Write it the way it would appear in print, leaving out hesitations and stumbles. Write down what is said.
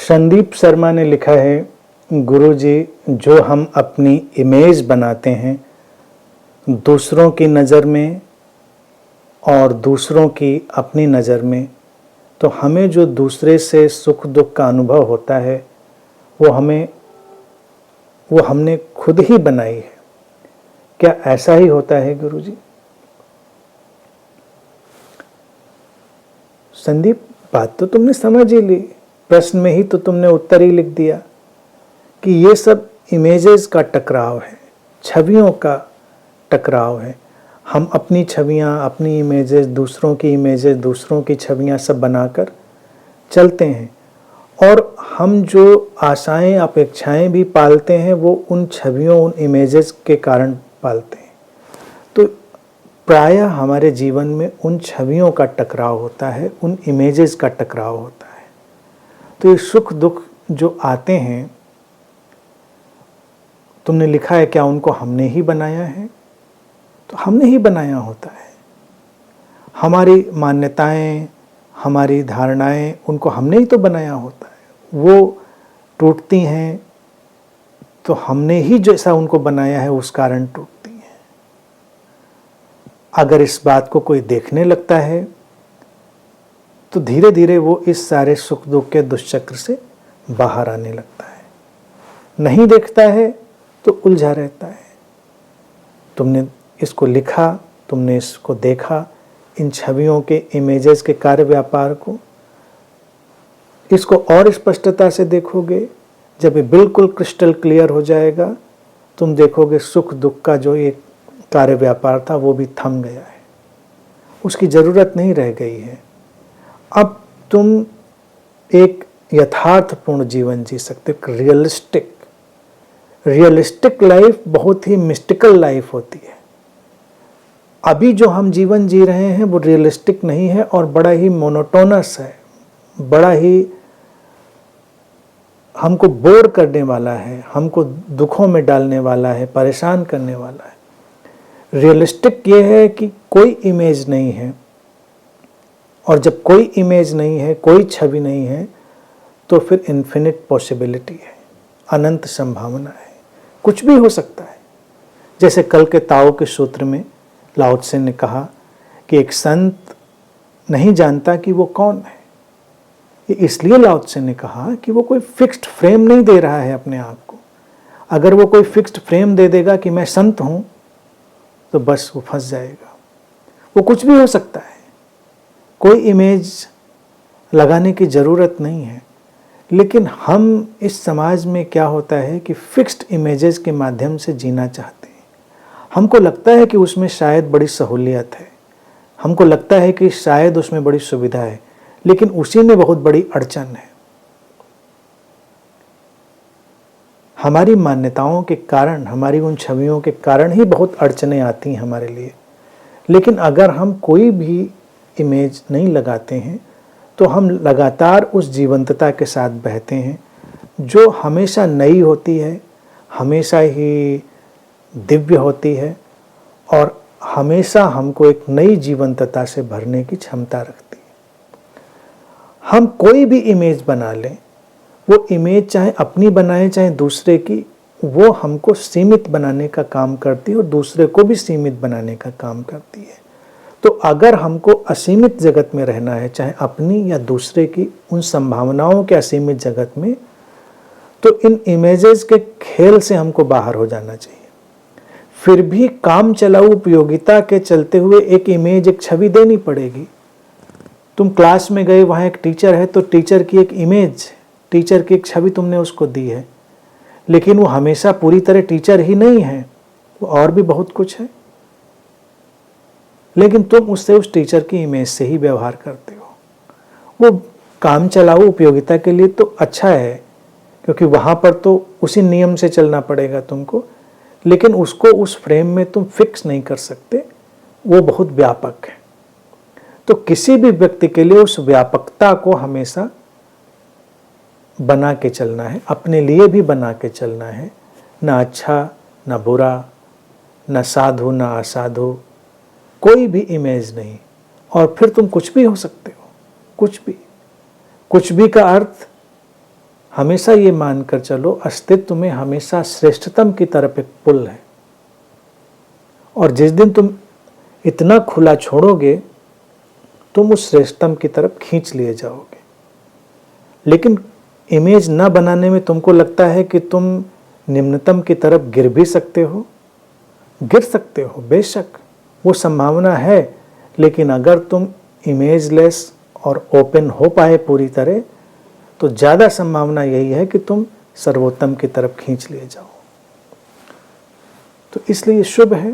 संदीप शर्मा ने लिखा है, गुरुजी, जो हम अपनी इमेज बनाते हैं दूसरों की नज़र में और दूसरों की अपनी नज़र में, तो हमें जो दूसरे से सुख दुख का अनुभव होता है वो हमने खुद ही बनाई है। क्या ऐसा ही होता है गुरुजी? संदीप, बात तो तुमने समझ ही ली, प्रश्न में ही तो तुमने उत्तर ही लिख दिया कि ये सब इमेजेस का टकराव है, छवियों का टकराव है। हम अपनी छवियां, अपनी इमेजेस, दूसरों की इमेजेस, दूसरों की छवियां सब बनाकर चलते हैं, और हम जो आशाएं अपेक्षाएं भी पालते हैं वो उन छवियों, उन इमेजेस के कारण पालते हैं। तो प्रायः हमारे जीवन में उन छवियों का टकराव होता है, उन इमेजेस का टकराव होता है। तो ये सुख दुख जो आते हैं, तुमने लिखा है क्या उनको हमने ही बनाया है? तो हमने ही बनाया होता है। हमारी मान्यताएं, हमारी धारणाएं, उनको हमने ही तो बनाया होता है। वो टूटती हैं तो हमने ही जैसा उनको बनाया है उस कारण टूटती हैं। अगर इस बात को कोई देखने लगता है तो धीरे धीरे वो इस सारे सुख दुख के दुष्चक्र से बाहर आने लगता है। नहीं देखता है तो उलझा रहता है। तुमने इसको लिखा, तुमने इसको देखा, इन छवियों के, इमेजेस के कार्य व्यापार को, इसको और स्पष्टता से देखोगे। जब ये बिल्कुल क्रिस्टल क्लियर हो जाएगा, तुम देखोगे सुख दुख का जो एक कार्य व्यापार था वो भी थम गया है, उसकी ज़रूरत नहीं रह गई है। अब तुम एक यथार्थपूर्ण जीवन जी सकते हो। रियलिस्टिक लाइफ बहुत ही मिस्टिकल लाइफ होती है। अभी जो हम जीवन जी रहे हैं वो रियलिस्टिक नहीं है और बड़ा ही मोनोटोनस है, बड़ा ही हमको बोर करने वाला है, हमको दुखों में डालने वाला है, परेशान करने वाला है। रियलिस्टिक ये है कि कोई इमेज नहीं है, और जब कोई इमेज नहीं है, कोई छवि नहीं है, तो फिर इन्फिनिट पॉसिबिलिटी है, अनंत संभावना है, कुछ भी हो सकता है। जैसे कल के ताओ के सूत्र में लाओ त्से ने कहा कि एक संत नहीं जानता कि वो कौन है। ये इसलिए लाओ त्से ने कहा कि वो कोई फिक्स्ड फ्रेम नहीं दे रहा है अपने आप को। अगर वो कोई फिक्स्ड फ्रेम दे देगा कि मैं संत हूं, तो बस वो फंस जाएगा। वो कुछ भी हो सकता है, कोई इमेज लगाने की ज़रूरत नहीं है। लेकिन हम इस समाज में क्या होता है कि फिक्स्ड इमेजेस के माध्यम से जीना चाहते हैं। हमको लगता है कि उसमें शायद बड़ी सहूलियत है, हमको लगता है कि शायद उसमें बड़ी सुविधा है, लेकिन उसी में बहुत बड़ी अड़चन है। हमारी मान्यताओं के कारण, हमारी उन छवियों के कारण ही बहुत अड़चनें आती हैं हमारे लिए। लेकिन अगर हम कोई भी इमेज नहीं लगाते हैं तो हम लगातार उस जीवंतता के साथ बहते हैं जो हमेशा नई होती है, हमेशा ही दिव्य होती है, और हमेशा हमको एक नई जीवंतता से भरने की क्षमता रखती है। हम कोई भी इमेज बना लें, वो इमेज चाहे अपनी बनाए चाहे दूसरे की, वो हमको सीमित बनाने का काम करती है और दूसरे को भी सीमित बनाने का काम करती है। तो अगर हमको असीमित जगत में रहना है, चाहे अपनी या दूसरे की, उन संभावनाओं के असीमित जगत में, तो इन इमेजेस के खेल से हमको बाहर हो जाना चाहिए। फिर भी काम चलाऊ उपयोगिता के चलते हुए एक इमेज, एक छवि देनी पड़ेगी। तुम क्लास में गए, वहाँ एक टीचर है, तो टीचर की एक इमेज, टीचर की एक छवि तुमने उसको दी है, लेकिन वो हमेशा पूरी तरह टीचर ही नहीं है, वो और भी बहुत कुछ है। लेकिन तुम उससे, उस टीचर की इमेज से ही व्यवहार करते हो। वो काम चलाऊ उपयोगिता के लिए तो अच्छा है, क्योंकि वहाँ पर तो उसी नियम से चलना पड़ेगा तुमको, लेकिन उसको उस फ्रेम में तुम फिक्स नहीं कर सकते, वो बहुत व्यापक है। तो किसी भी व्यक्ति के लिए उस व्यापकता को हमेशा बना के चलना है, अपने लिए भी बना के चलना है। ना अच्छा ना बुरा, ना साधु ना असाधु, कोई भी इमेज नहीं, और फिर तुम कुछ भी हो सकते हो। कुछ भी का अर्थ हमेशा ये मानकर चलो अस्तित्व में हमेशा श्रेष्ठतम की तरफ एक पुल है, और जिस दिन तुम इतना खुला छोड़ोगे तुम उस श्रेष्ठतम की तरफ खींच लिए जाओगे। लेकिन इमेज ना बनाने में तुमको लगता है कि तुम निम्नतम की तरफ गिर भी सकते हो, गिर सकते हो, बेशक वो संभावना है, लेकिन अगर तुम इमेजलेस और ओपन हो पाए पूरी तरह तो ज़्यादा संभावना यही है कि तुम सर्वोत्तम की तरफ खींच लिए जाओ। तो इसलिए शुभ है